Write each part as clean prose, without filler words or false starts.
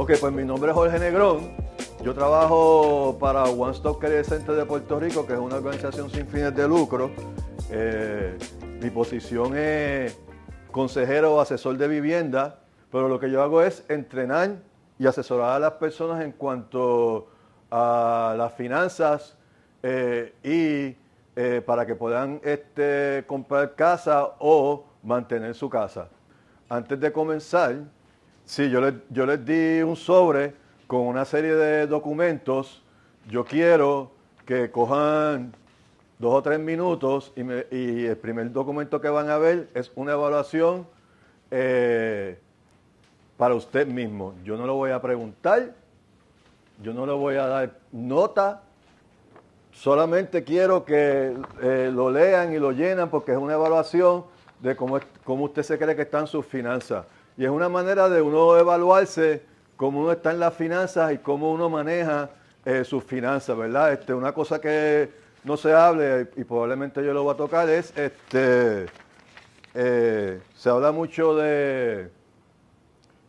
Ok, pues mi nombre es Jorge Negrón. Yo trabajo para One Stop Career Center de Puerto Rico, que es una organización sin fines de lucro. Mi posición es consejero o asesor de vivienda, pero lo que yo hago es entrenar y asesorar a las personas en cuanto a las finanzas para que puedan comprar casa o mantener su casa. Antes de comenzar, sí, yo les di un sobre con una serie de documentos. Yo quiero que cojan 2 o 3 minutos y el primer documento que van a ver es una evaluación para usted mismo. Yo no lo voy a preguntar, yo no le voy a dar nota, solamente quiero que lo lean y lo llenan porque es una evaluación de cómo usted se cree que están sus finanzas. Y es una manera de uno evaluarse cómo uno está en las finanzas y cómo uno maneja sus finanzas, ¿verdad? Una cosa que no se hable y probablemente yo lo voy a tocar es, se habla mucho de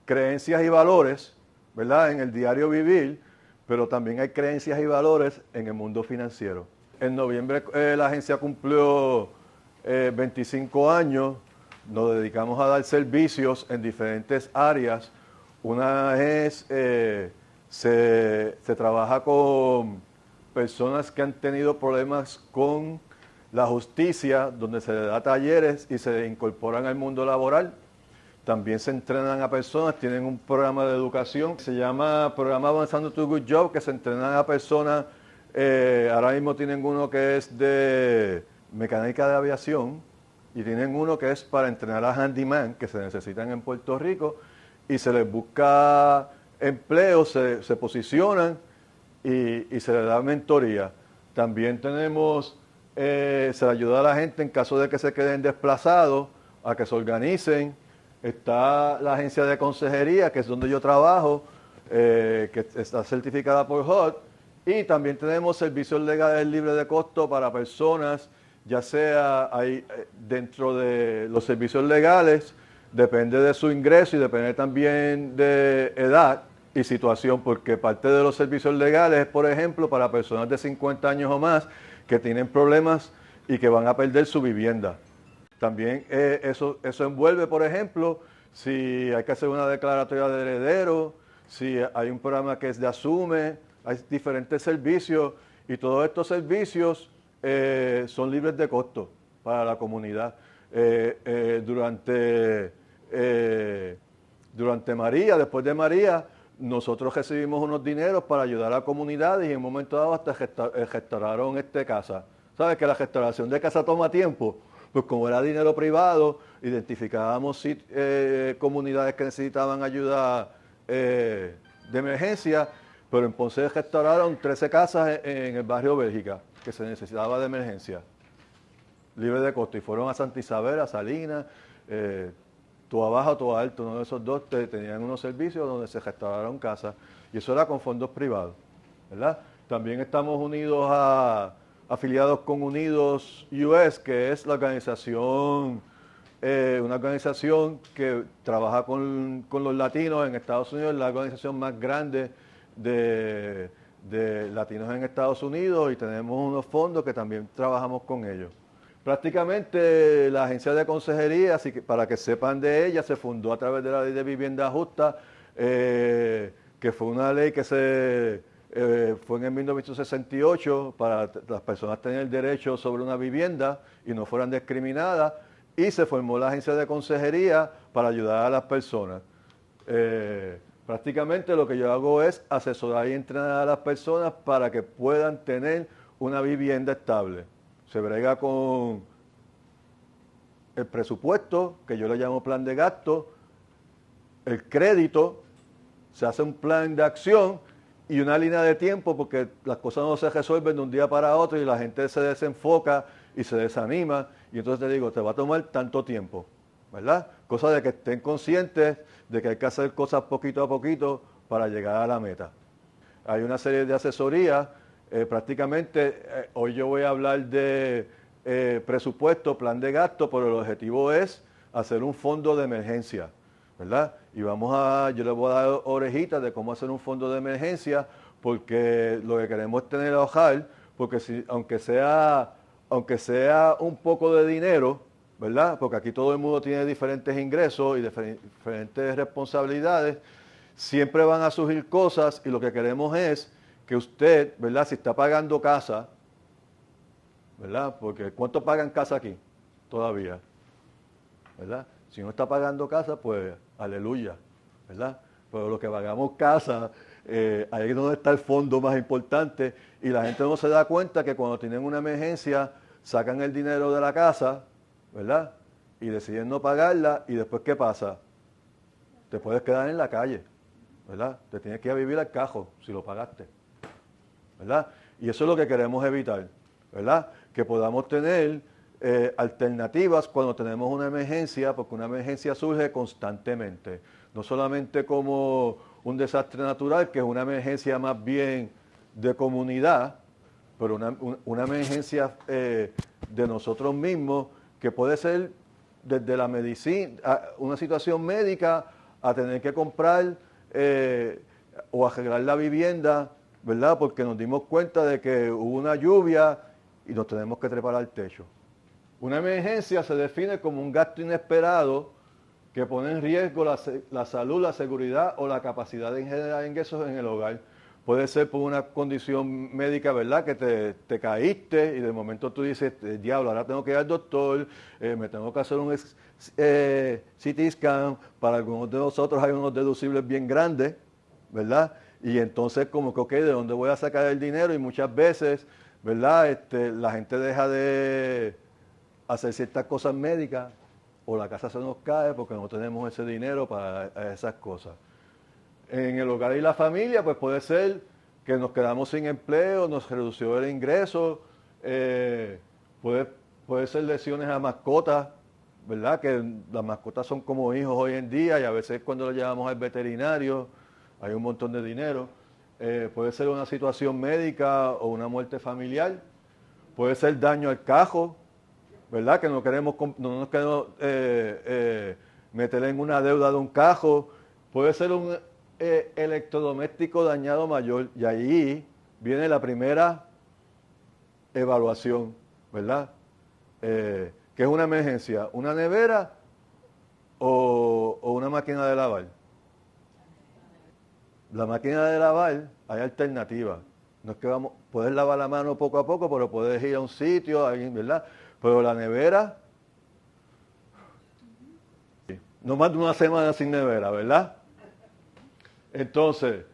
creencias y valores, ¿verdad? En el diario vivir, pero también hay creencias y valores en el mundo financiero. En noviembre la agencia cumplió 25 años. Nos dedicamos a dar servicios en diferentes áreas. Una es, se trabaja con personas que han tenido problemas con la justicia, donde se les da talleres y se incorporan al mundo laboral. También se entrenan a personas, tienen un programa de educación que se llama Programa Avanzando to Good Job, que se entrenan a personas, ahora mismo tienen uno que es de mecánica de aviación y tienen uno que es para entrenar a handyman, que se necesitan en Puerto Rico, y se les busca empleo, se posicionan y se les da mentoría. También tenemos, se le ayuda a la gente en caso de que se queden desplazados, a que se organicen. Está la agencia de consejería, que es donde yo trabajo, que está certificada por HUD. Y también tenemos servicios legales libres de costo para personas, ya sea ahí, dentro de los servicios legales, depende de su ingreso y depende también de edad y situación, porque parte de los servicios legales es, por ejemplo, para personas de 50 años o más que tienen problemas y que van a perder su vivienda. También eso envuelve, por ejemplo, si hay que hacer una declaratoria de heredero, si hay un programa que es de Asume, hay diferentes servicios y todos estos servicios son libres de costo para la comunidad. Durante María, después de María, nosotros recibimos unos dineros para ayudar a comunidades y en un momento dado hasta restauraron casa. ¿Sabes que la restauración de casa toma tiempo? Pues como era dinero privado, identificábamos comunidades que necesitaban ayuda de emergencia, pero en Ponce restauraron 13 casas en el barrio Bélgica que se necesitaba de emergencia, libre de costo, y fueron a Santa Isabel, a Salinas, Toa Baja o Toa Alto, uno de esos dos tenían unos servicios donde se restauraron casas, y eso era con fondos privados, ¿verdad? También estamos afiliados con Unidos US, que es la organización, una organización que trabaja con los latinos en Estados Unidos, es la organización más grande de latinos en Estados Unidos, y tenemos unos fondos que también trabajamos con ellos. Prácticamente la agencia de consejería, así que para que sepan de ella, se fundó a través de la Ley de Vivienda Justa, que fue una ley que fue en el 1968 para las personas tener el derecho sobre una vivienda y no fueran discriminadas, y se formó la agencia de consejería para ayudar a las personas. Prácticamente lo que yo hago es asesorar y entrenar a las personas para que puedan tener una vivienda estable. Se brega con el presupuesto, que yo le llamo plan de gasto, el crédito, se hace un plan de acción y una línea de tiempo, porque las cosas no se resuelven de un día para otro y la gente se desenfoca y se desanima, y entonces te digo, te va a tomar tanto tiempo, ¿verdad? Cosa de que estén conscientes de que hay que hacer cosas poquito a poquito para llegar a la meta. Hay una serie de asesorías, prácticamente hoy yo voy a hablar de presupuesto, plan de gasto, pero el objetivo es hacer un fondo de emergencia. ¿verdad? Y yo les voy a dar orejitas de cómo hacer un fondo de emergencia, porque lo que queremos es tener ahorrar, porque aunque sea un poco de dinero, ¿verdad? Porque aquí todo el mundo tiene diferentes ingresos y diferentes responsabilidades, siempre van a surgir cosas y lo que queremos es que usted, ¿verdad? Si está pagando casa, ¿verdad? Porque ¿cuánto pagan casa aquí todavía? ¿Verdad? Si no está pagando casa, pues aleluya, ¿verdad? Pero los que pagamos casa, ahí es donde está el fondo más importante y la gente no se da cuenta que cuando tienen una emergencia sacan el dinero de la casa, ¿verdad? Y deciden no pagarla y después ¿qué pasa? Te puedes quedar en la calle, ¿verdad? Te tienes que ir a vivir al cajo si lo pagaste, ¿verdad? Y eso es lo que queremos evitar, ¿verdad? Que podamos tener alternativas cuando tenemos una emergencia, porque una emergencia surge constantemente, no solamente como un desastre natural, que es una emergencia más bien de comunidad, pero una emergencia de nosotros mismos, que puede ser desde la medicina, una situación médica, a tener que comprar o arreglar la vivienda, ¿verdad? Porque nos dimos cuenta de que hubo una lluvia y nos tenemos que trepar al techo. Una emergencia se define como un gasto inesperado que pone en riesgo la salud, la seguridad o la capacidad de generar ingresos en el hogar. Puede ser por una condición médica, ¿verdad? Que te caíste y de momento tú dices, diablo, ahora tengo que ir al doctor, me tengo que hacer un CT scan. Para algunos de nosotros hay unos deducibles bien grandes, ¿verdad? Y entonces como que, ok, ¿de dónde voy a sacar el dinero? Y muchas veces, ¿verdad? La gente deja de hacer ciertas cosas médicas o la casa se nos cae porque no tenemos ese dinero para esas cosas. En el hogar y la familia, pues puede ser que nos quedamos sin empleo, nos redució el ingreso, puede ser lesiones a mascotas, ¿verdad? Que las mascotas son como hijos hoy en día y a veces cuando lo llevamos al veterinario hay un montón de dinero. Puede ser una situación médica o una muerte familiar, puede ser daño al cajo, ¿verdad? Que no nos queremos meter en una deuda de un cajo. Puede ser un electrodoméstico dañado mayor y ahí viene la primera evaluación, ¿verdad? Que es una emergencia, una nevera o una máquina de lavar. La máquina de lavar, hay alternativas. No es que puedes lavar la mano poco a poco, pero puedes ir a un sitio, ¿verdad? Pero la nevera, no más de una semana sin nevera, ¿verdad? Entonces,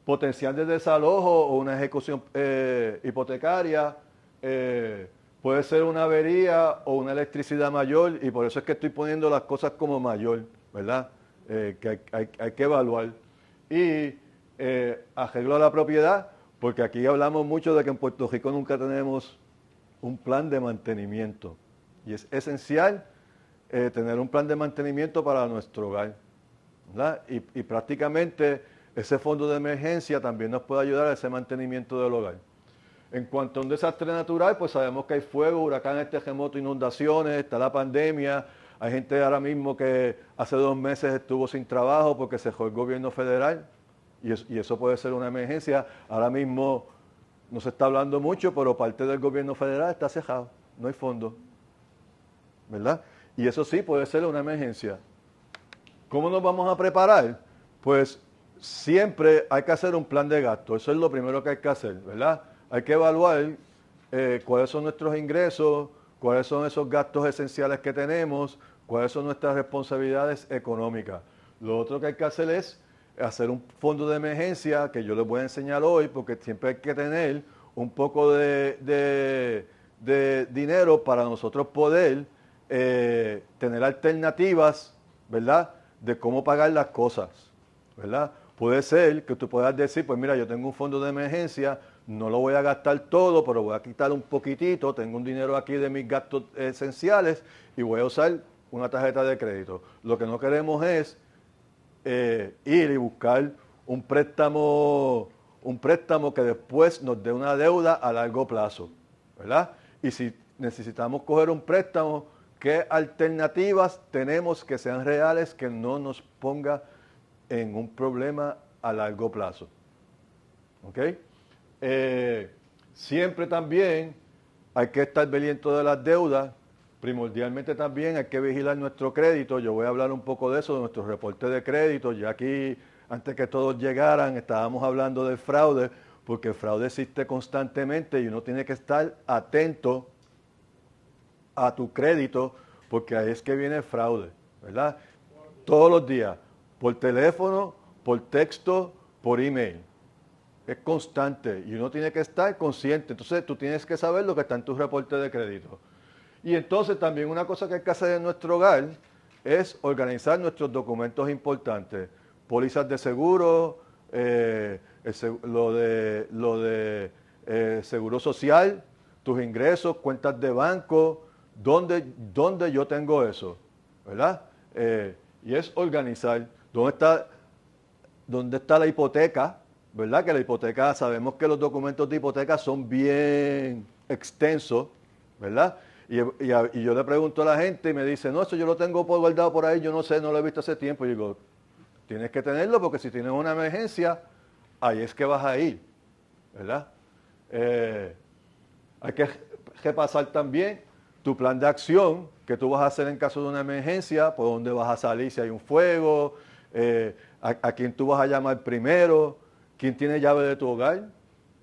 potencial de desalojo o una ejecución hipotecaria, puede ser una avería o una electricidad mayor, y por eso es que estoy poniendo las cosas como mayor, ¿verdad? Que hay que evaluar. Y arreglo a la propiedad, porque aquí hablamos mucho de que en Puerto Rico nunca tenemos un plan de mantenimiento. Y es esencial tener un plan de mantenimiento para nuestro hogar, ¿verdad? Y prácticamente ese fondo de emergencia también nos puede ayudar a ese mantenimiento del hogar. En cuanto a un desastre natural, pues sabemos que hay fuego, huracanes, terremotos, inundaciones, está la pandemia. Hay gente ahora mismo que hace 2 meses estuvo sin trabajo porque se dejó el gobierno federal y eso puede ser una emergencia. Ahora mismo no se está hablando mucho, pero parte del gobierno federal está cejado, no hay fondo, ¿verdad? Y eso sí puede ser una emergencia. ¿Cómo nos vamos a preparar? Pues siempre hay que hacer un plan de gasto, eso es lo primero que hay que hacer, ¿verdad? Hay que evaluar cuáles son nuestros ingresos, cuáles son esos gastos esenciales que tenemos, cuáles son nuestras responsabilidades económicas. Lo otro que hay que hacer es hacer un fondo de emergencia, que yo les voy a enseñar hoy, porque siempre hay que tener un poco de dinero para nosotros poder tener alternativas, ¿verdad?, de cómo pagar las cosas, ¿verdad? Puede ser que tú puedas decir, pues mira, yo tengo un fondo de emergencia, no lo voy a gastar todo, pero voy a quitar un poquitito, tengo un dinero aquí de mis gastos esenciales y voy a usar una tarjeta de crédito. Lo que no queremos es ir y buscar un préstamo que después nos dé una deuda a largo plazo, ¿verdad? Y si necesitamos coger un préstamo ¿Qué alternativas tenemos que sean reales, que no nos ponga en un problema a largo plazo? ¿Ok? Siempre también hay que estar pendiente de las deudas. Primordialmente también hay que vigilar nuestro crédito. Yo voy a hablar un poco de eso, de nuestro reporte de crédito. Ya aquí, antes que todos llegaran, estábamos hablando del fraude, porque el fraude existe constantemente y uno tiene que estar atento a tu crédito, porque ahí es que viene el fraude, ¿verdad? Todos los días, por teléfono, por texto, por email. Es constante y uno tiene que estar consciente. Entonces tú tienes que saber lo que está en tu reporte de crédito. Y entonces también una cosa que hay que hacer en nuestro hogar es organizar nuestros documentos importantes. Pólizas de seguro, lo de seguro social, tus ingresos, cuentas de banco, ¿dónde yo tengo eso? ¿Verdad? Y es organizar. ¿Dónde está la hipoteca? ¿Verdad? Que la hipoteca, sabemos que los documentos de hipoteca son bien extensos, ¿verdad? Y yo le pregunto a la gente y me dice, no, eso yo lo tengo guardado por ahí, yo no sé, no lo he visto hace tiempo. Y digo, tienes que tenerlo porque si tienes una emergencia, ahí es que vas a ir, ¿verdad? Hay que repasar también tu plan de acción que tú vas a hacer en caso de una emergencia, por dónde vas a salir si hay un fuego, a quién tú vas a llamar primero, quién tiene llave de tu hogar,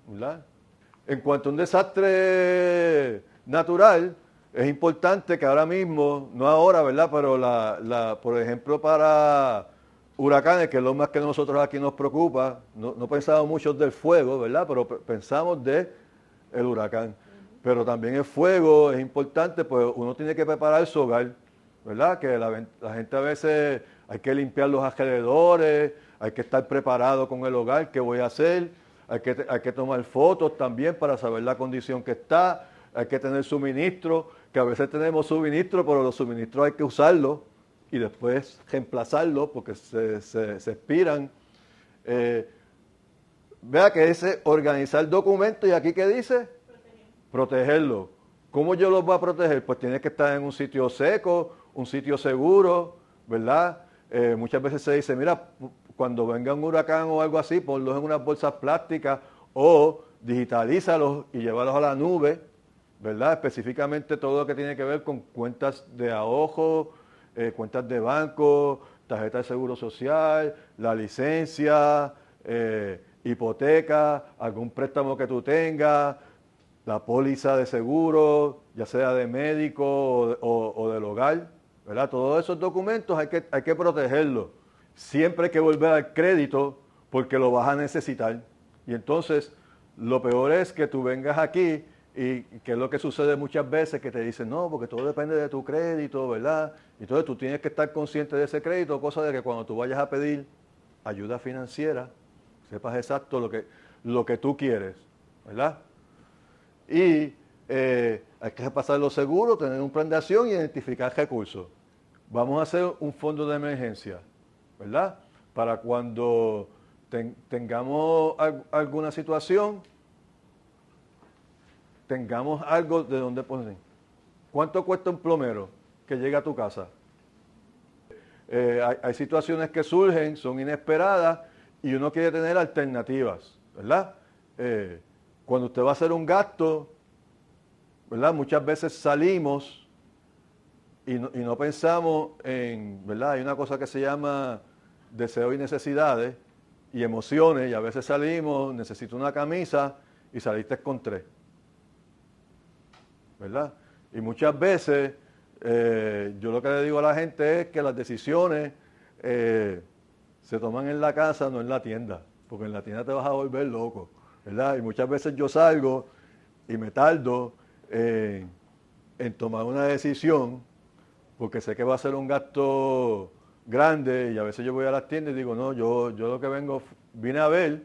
¿verdad? En cuanto a un desastre natural, es importante que ahora mismo, no ahora, ¿verdad? Pero por ejemplo, para huracanes, que es lo más que nosotros aquí nos preocupa, no pensamos mucho del fuego, ¿verdad? Pero pensamos de el huracán. Pero también el fuego es importante, pues uno tiene que preparar su hogar, ¿verdad? Que la gente a veces hay que limpiar los alrededores, hay que estar preparado con el hogar, qué voy a hacer, hay que tomar fotos también para saber la condición que está, hay que tener suministro, que a veces tenemos suministro, pero los suministros hay que usarlos y después reemplazarlos porque se expiran. Vea que ese organizar documentos y aquí ¿qué dice? Protegerlo. ¿Cómo yo los voy a proteger? Pues tiene que estar en un sitio seco, un sitio seguro, ¿verdad? Muchas veces se dice, mira, cuando venga un huracán o algo así, ponlos en unas bolsas plásticas o digitalízalos y llévalos a la nube, ¿verdad? Específicamente todo lo que tiene que ver con cuentas de ahorro, cuentas de banco, tarjeta de seguro social, la licencia, hipoteca, algún préstamo que tú tengas, la póliza de seguro, ya sea de médico o del hogar, ¿verdad? Todos esos documentos hay que protegerlos. Siempre hay que volver al crédito porque lo vas a necesitar. Y entonces, lo peor es que tú vengas aquí y que es lo que sucede muchas veces, que te dicen, no, porque todo depende de tu crédito, ¿verdad? Entonces tú tienes que estar consciente de ese crédito, cosa de que cuando tú vayas a pedir ayuda financiera, sepas exacto lo que tú quieres, ¿verdad? Y hay que repasar los seguros, tener un plan de acción y identificar recursos. Vamos a hacer un fondo de emergencia, ¿verdad? Para cuando tengamos alguna situación, tengamos algo de donde poner. ¿Cuánto cuesta un plomero que llegue a tu casa? Hay situaciones que surgen, son inesperadas y uno quiere tener alternativas, ¿verdad? Cuando usted va a hacer un gasto, ¿verdad? Muchas veces salimos y no pensamos en, ¿verdad? Hay una cosa que se llama deseo y necesidades y emociones, y a veces salimos, necesito una camisa y saliste con 3, ¿verdad? Y muchas veces yo lo que le digo a la gente es que las decisiones se toman en la casa, no en la tienda, porque en la tienda te vas a volver loco, ¿verdad? Y muchas veces yo salgo y me tardo en tomar una decisión porque sé que va a ser un gasto grande y a veces yo voy a las tiendas y digo, no, yo lo que vine a ver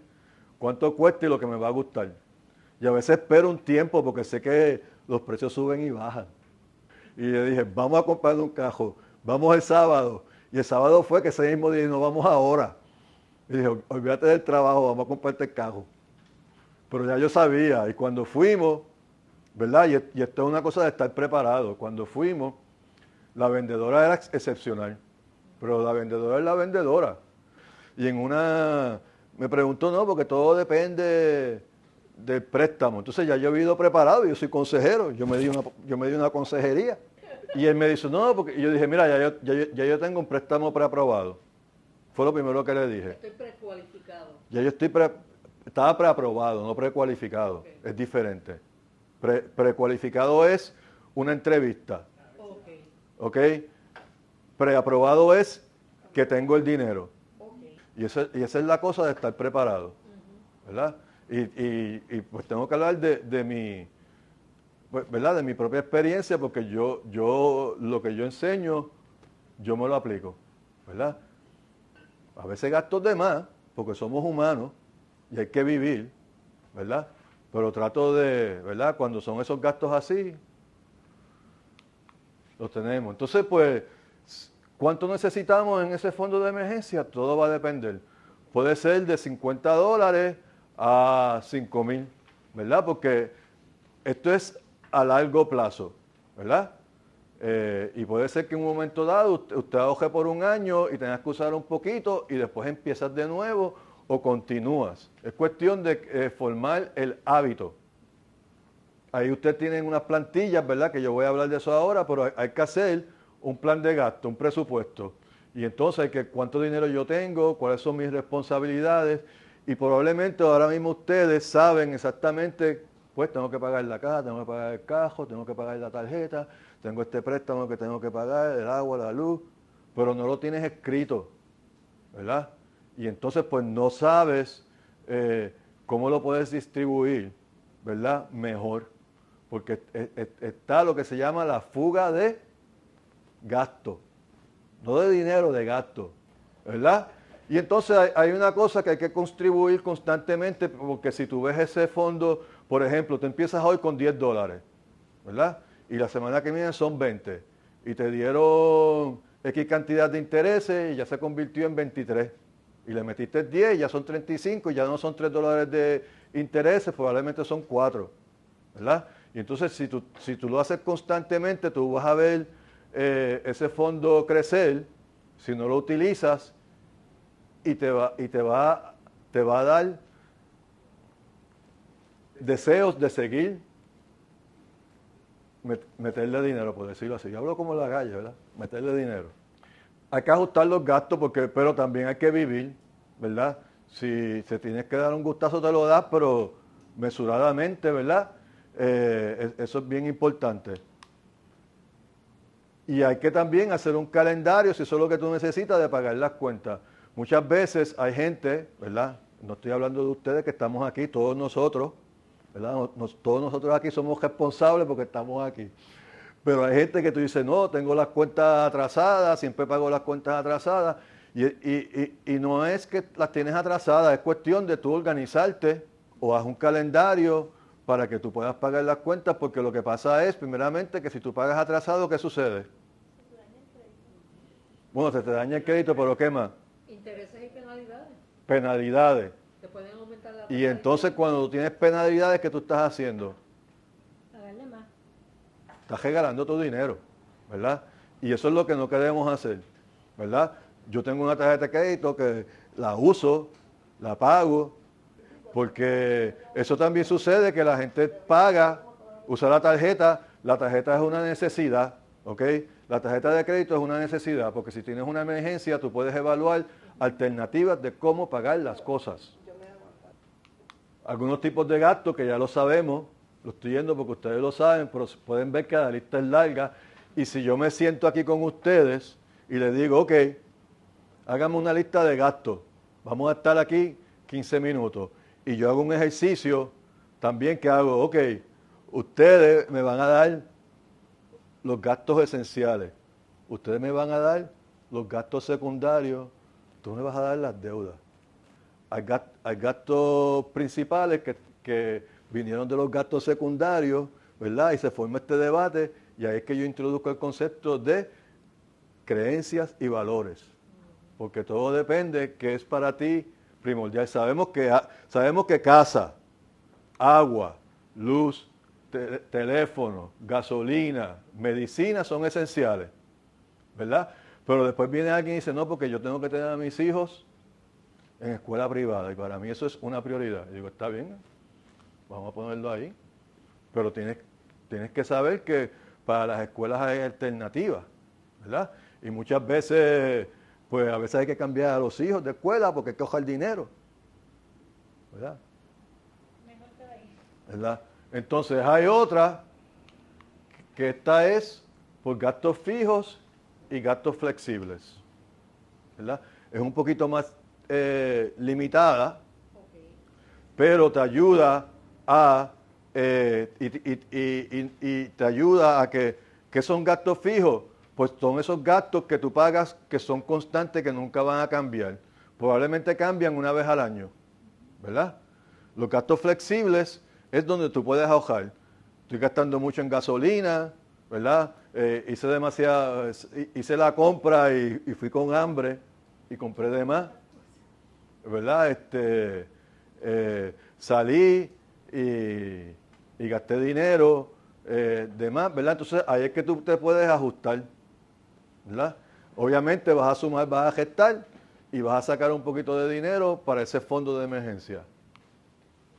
cuánto cuesta y lo que me va a gustar. Y a veces espero un tiempo porque sé que los precios suben y bajan. Y le dije, vamos a comprar un carro, vamos el sábado. Y el sábado fue que ese mismo día no vamos ahora. Y dije, olvídate del trabajo, vamos a comprarte el carro. Pero ya yo sabía, y cuando fuimos, ¿verdad? Y esto es una cosa de estar preparado. Cuando fuimos, La vendedora era excepcional, pero la vendedora es la vendedora. Y me preguntó, no, porque todo depende del préstamo. Entonces ya yo he ido preparado, yo soy consejero, yo me di una consejería. Y él me dice, no, porque y yo dije, mira, ya yo tengo un préstamo preaprobado. Fue lo primero que le dije. Estoy precualificado. Ya yo estaba preaprobado, no precualificado. Okay. Es diferente. Precualificado es una entrevista. ¿Ok? Preaprobado es que tengo el dinero. Okay. Y esa es la cosa de estar preparado. ¿Verdad? Y pues tengo que hablar de mi, ¿verdad? De mi propia experiencia, porque lo que yo enseño, yo me lo aplico. ¿Verdad? A veces gastos de más, porque somos humanos y hay que vivir, ¿verdad? Pero trato de, ¿verdad? Cuando son esos gastos así, los tenemos. Entonces, pues, ¿cuánto necesitamos en ese fondo de emergencia? Todo va a depender. Puede ser de $50 a 5,000, ¿verdad? Porque esto es a largo plazo, ¿verdad? Y puede ser que en un momento dado usted ahorre por un año y tengas que usar un poquito y después empiezas de nuevo o continúas. Es cuestión de formar el hábito. Ahí usted tiene unas plantillas, ¿verdad? Que yo voy a hablar de eso ahora, pero hay que hacer un plan de gasto, un presupuesto. Y entonces hay que cuánto dinero yo tengo, cuáles son mis responsabilidades. Y probablemente ahora mismo ustedes saben exactamente, pues tengo que pagar la casa, tengo que pagar el carro, tengo que pagar la tarjeta, tengo este préstamo que tengo que pagar, el agua, la luz, pero no lo tienes escrito, ¿verdad? Y entonces pues no sabes cómo lo puedes distribuir, ¿verdad? Mejor, porque está lo que se llama la fuga de gasto, no de dinero, de gasto, ¿verdad? Y entonces hay una cosa que hay que contribuir constantemente, porque si tú ves ese fondo, por ejemplo, tú empiezas hoy con $10, ¿verdad? Y la semana que viene son 20. Y te dieron X cantidad de intereses y ya se convirtió en 23. Y le metiste 10 y ya son 35 y ya no son $3 de intereses, probablemente son 4. ¿Verdad? Y entonces si tú lo haces constantemente, tú vas a ver ese fondo crecer. Si no lo utilizas, y te va a dar deseos de seguir meterle dinero, por decirlo así. Yo hablo como la calle, ¿verdad? Meterle dinero. Hay que ajustar los gastos, pero también hay que vivir, ¿verdad? Si te tienes que dar un gustazo, te lo das, pero mesuradamente, ¿verdad? Eso es bien importante. Y hay que también hacer un calendario, si eso es lo que tú necesitas, de pagar las cuentas. Muchas veces hay gente, ¿verdad? No estoy hablando de ustedes que estamos aquí, todos nosotros, ¿verdad? Todos nosotros aquí somos responsables porque estamos aquí. Pero hay gente que tú dices, no, tengo las cuentas atrasadas, siempre pago las cuentas atrasadas. Y no es que las tienes atrasadas, es cuestión de tú organizarte o haz un calendario para que tú puedas pagar las cuentas, porque lo que pasa es, primeramente, que si tú pagas atrasado, ¿qué sucede? Bueno, te daña el crédito, pero ¿qué más? Intereses y penalidades. Penalidades. Te pueden aumentar la Y entonces cuando tú tienes penalidades, ¿qué tú estás haciendo? Pagarle más. Estás regalando tu dinero, ¿verdad? Y eso es lo que no queremos hacer, ¿verdad? Yo tengo una tarjeta de crédito que la uso, la pago, porque eso también sucede que la gente paga, usa la tarjeta es una necesidad, ¿ok? La tarjeta de crédito es una necesidad, porque si tienes una emergencia, tú puedes evaluar alternativas de cómo pagar las cosas. Algunos tipos de gastos que ya lo sabemos, lo estoy yendo porque ustedes lo saben, pero pueden ver que la lista es larga. Y si yo me siento aquí con ustedes y les digo, ok, háganme una lista de gastos, vamos a estar aquí 15 minutos. Y yo hago un ejercicio también que hago, ok, ustedes me van a dar los gastos esenciales, ustedes me van a dar los gastos secundarios, tú me vas a dar las deudas. Hay gastos principales que vinieron de los gastos secundarios, ¿verdad? Y se forma este debate y ahí es que yo introduzco el concepto de creencias y valores, porque todo depende qué es para ti primordial. Sabemos que casa, agua, luz, teléfono, gasolina, medicina son esenciales, ¿verdad? Pero después viene alguien y dice, no, porque yo tengo que tener a mis hijos en escuela privada y para mí eso es una prioridad. Y digo, está bien, vamos a ponerlo ahí, pero tienes que saber que para las escuelas hay alternativas, ¿verdad? Y muchas veces, pues a veces hay que cambiar a los hijos de escuela porque hay que coger dinero, ¿verdad? Mejor que ahí. ¿Verdad? Entonces hay otra, que esta es por gastos fijos y gastos flexibles, ¿verdad? Es un poquito más limitada, Ok. pero te ayuda a y te ayuda a que son gastos fijos, pues son esos gastos que tú pagas que son constantes, que nunca van a cambiar. Probablemente cambian una vez al año, ¿verdad? Los gastos flexibles es donde tú puedes ahorrar. Estoy gastando mucho en gasolina, ¿verdad? Hice la compra y fui con hambre y compré de más, ¿verdad? Salí y gasté dinero de más, ¿verdad? Entonces ahí es que tú te puedes ajustar, ¿verdad? Obviamente vas a sumar, vas a gestar y vas a sacar un poquito de dinero para ese fondo de emergencia.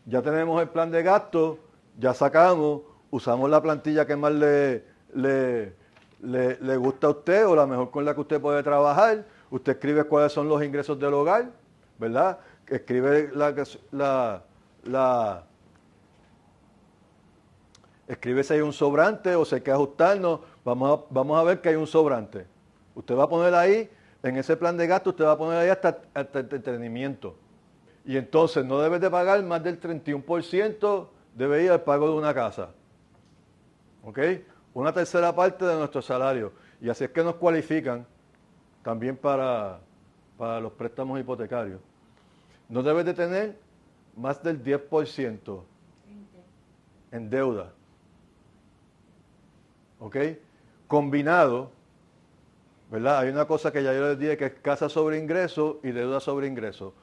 Ya tenemos el plan de gasto, ya sacamos, usamos la plantilla que más le gusta a usted o la mejor con la que usted puede trabajar. Usted escribe cuáles son los ingresos del hogar, ¿verdad? Escribe escribe si hay un sobrante o si hay que ajustarnos. Vamos a ver que hay un sobrante. Usted va a poner ahí, en ese plan de gasto, usted va a poner ahí hasta entretenimiento. Y entonces no debes de pagar más del 31%, debe ir al pago de una casa. ¿Ok? Una tercera parte de nuestro salario. Y así es que nos cualifican también para los préstamos hipotecarios. No debes de tener más del 10% en deuda. ¿Ok? Combinado, ¿verdad? Hay una cosa que ya yo les dije que es casa sobre ingreso y deuda sobre ingreso.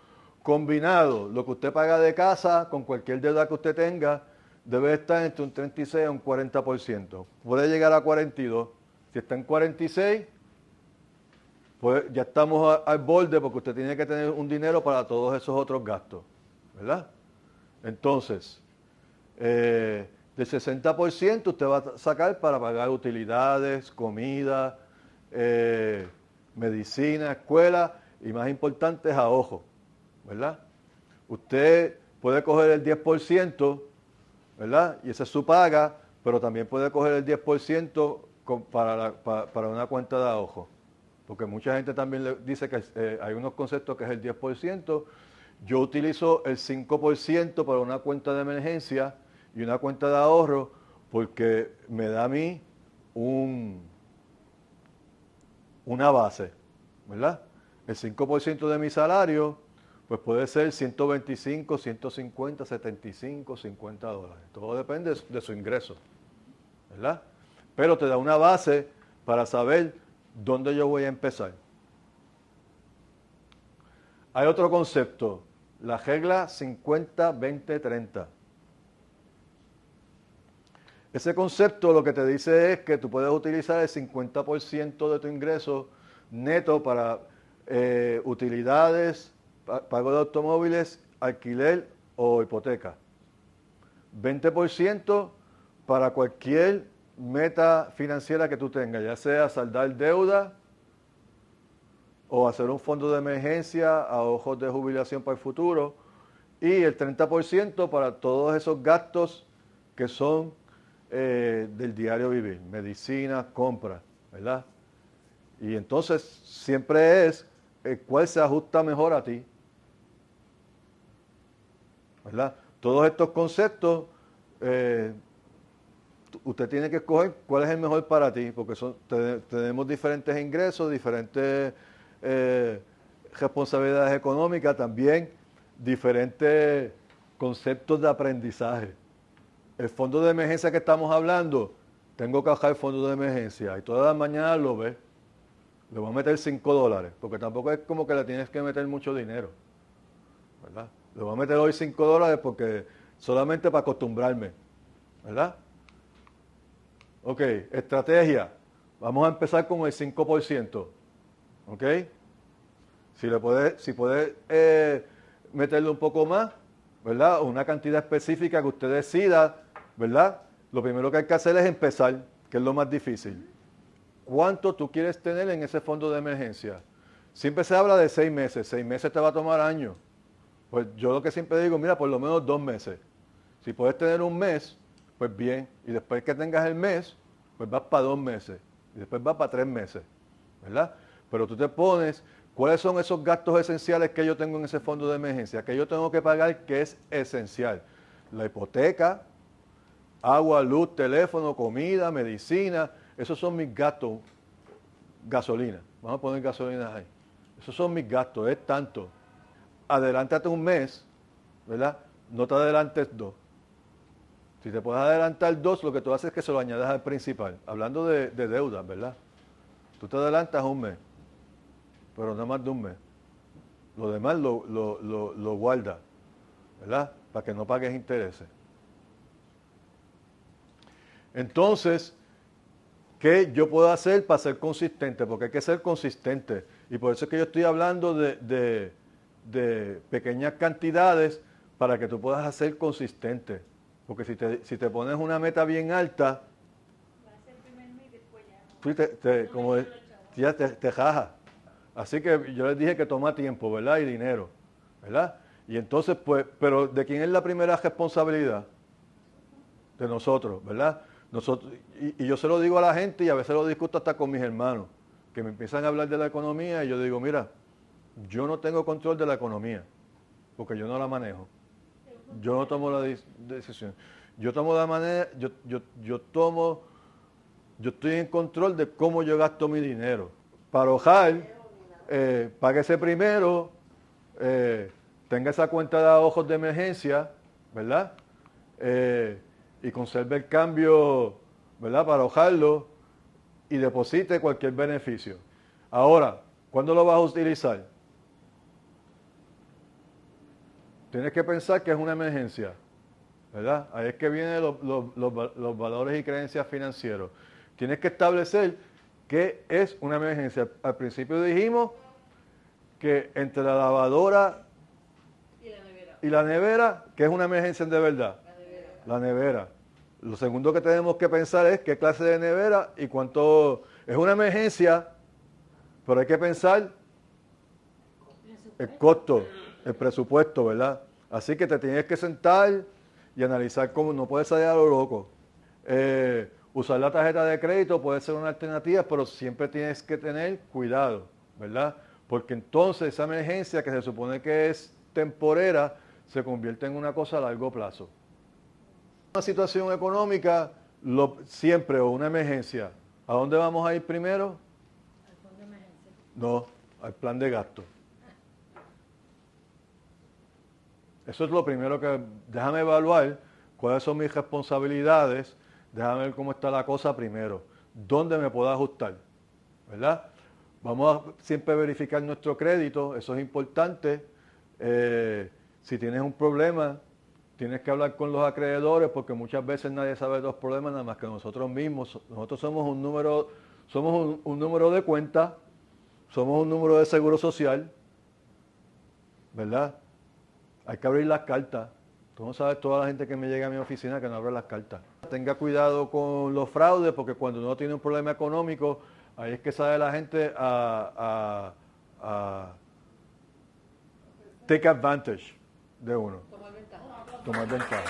Combinado, lo que usted paga de casa con cualquier deuda que usted tenga, debe estar entre un 36 a un 40%. Puede llegar a 42. Si está en 46, pues ya estamos al borde porque usted tiene que tener un dinero para todos esos otros gastos, ¿verdad? Entonces, del 60% usted va a sacar para pagar utilidades, comida, medicina, escuela y más importante es ahorro, ¿verdad? Usted puede coger el 10%, ¿verdad? Y esa es su paga, pero también puede coger el 10% para una cuenta de ahorro. Porque mucha gente también le dice que hay unos conceptos que es el 10%. Yo utilizo el 5% para una cuenta de emergencia y una cuenta de ahorro porque me da a mí una base, ¿verdad? El 5% de mi salario, pues puede ser 125, 150, 75, 50 dólares. Todo depende de su ingreso, ¿verdad? Pero te da una base para saber dónde yo voy a empezar. Hay otro concepto, la regla 50-20-30. Ese concepto lo que te dice es que tú puedes utilizar el 50% de tu ingreso neto para utilidades, pago de automóviles, alquiler o hipoteca. 20% para cualquier meta financiera que tú tengas, ya sea saldar deuda o hacer un fondo de emergencia, ahorros de jubilación para el futuro, y el 30% para todos esos gastos que son del diario vivir, medicina, compras, ¿verdad? Y entonces siempre es cuál se ajusta mejor a ti, ¿verdad? Todos estos conceptos, usted tiene que escoger cuál es el mejor para ti, porque tenemos diferentes ingresos, diferentes responsabilidades económicas, también diferentes conceptos de aprendizaje. El fondo de emergencia que estamos hablando, tengo que bajar el fondo de emergencia y todas las mañanas lo ve. Le voy a meter $5, porque tampoco es como que le tienes que meter mucho dinero, ¿verdad? Le voy a meter hoy $5 porque solamente para acostumbrarme, ¿verdad? Ok, estrategia. Vamos a empezar con el 5%. ¿Ok? Si puede meterle un poco más, ¿verdad? Una cantidad específica que usted decida, ¿verdad? Lo primero que hay que hacer es empezar, que es lo más difícil. ¿Cuánto tú quieres tener en ese fondo de emergencia? Siempre se habla de 6 meses. 6 meses te va a tomar años. Pues yo lo que siempre digo, mira, por lo menos 2 meses. Si puedes tener un mes, pues bien. Y después que tengas el mes, pues vas para 2 meses. Y después vas para 3 meses. ¿Verdad? Pero tú te pones, ¿cuáles son esos gastos esenciales que yo tengo en ese fondo de emergencia? Que yo tengo que pagar, que es esencial. La hipoteca, agua, luz, teléfono, comida, medicina. Esos son mis gastos. Gasolina. Vamos a poner gasolina ahí. Esos son mis gastos, es tanto. Adelántate un mes, ¿verdad? No te adelantes 2. Si te puedes adelantar 2, lo que tú haces es que se lo añadas al principal. Hablando de deudas, ¿verdad? Tú te adelantas un mes, pero no más de un mes. Lo demás lo guardas, ¿verdad? Para que no pagues intereses. Entonces, ¿qué yo puedo hacer para ser consistente? Porque hay que ser consistente. Y por eso es que yo estoy hablando de pequeñas cantidades para que tú puedas ser consistente. Porque si te pones una meta bien alta, Va a ser el primer mes y después ya no. tú te jajas. Así que yo les dije que toma tiempo, ¿verdad? Y dinero, ¿verdad? Y entonces, pues, pero ¿de quién es la primera responsabilidad? De nosotros, ¿verdad? Nosotros, y yo se lo digo a la gente y a veces lo discuto hasta con mis hermanos, que me empiezan a hablar de la economía y yo digo, mira, yo no tengo control de la economía, porque yo no la manejo. Yo no tomo la decisión. Yo tomo la manera, yo estoy en control de cómo yo gasto mi dinero. Para ahorrar, páguese primero, tenga esa cuenta de ahorros de emergencia, ¿verdad? Y conserve el cambio, ¿verdad? Para ahorrarlo y deposite cualquier beneficio. Ahora, ¿cuándo lo vas a utilizar? Tienes que pensar que es una emergencia, ¿verdad? Ahí es que vienen los valores y creencias financieros. Tienes que establecer qué es una emergencia. Al principio dijimos que entre la lavadora y la nevera, ¿qué es una emergencia de verdad? La nevera. Lo segundo que tenemos que pensar es qué clase de nevera y cuánto es una emergencia, pero hay que pensar el costo, el presupuesto, ¿verdad? Así que te tienes que sentar y analizar cómo, no puedes salir a lo loco. Usar la tarjeta de crédito puede ser una alternativa, pero siempre tienes que tener cuidado, ¿verdad? Porque entonces esa emergencia que se supone que es temporera se convierte en una cosa a largo plazo. Una situación económica, siempre, o una emergencia, ¿a dónde vamos a ir primero? Al fondo de emergencia. No, al plan de gasto. Eso es lo primero que, déjame evaluar cuáles son mis responsabilidades, déjame ver cómo está la cosa primero, dónde me puedo ajustar, ¿verdad? Vamos a siempre verificar nuestro crédito, eso es importante. Si tienes un problema, tienes que hablar con los acreedores porque muchas veces nadie sabe de los problemas nada más que nosotros mismos. Nosotros somos un número de cuenta, somos un número de seguro social, ¿verdad? Hay que abrir las cartas. Tú no sabes toda la gente que me llega a mi oficina que no abre las cartas. Tenga cuidado con los fraudes porque cuando uno tiene un problema económico, ahí es que sale la gente a take advantage de uno. Tomar ventaja.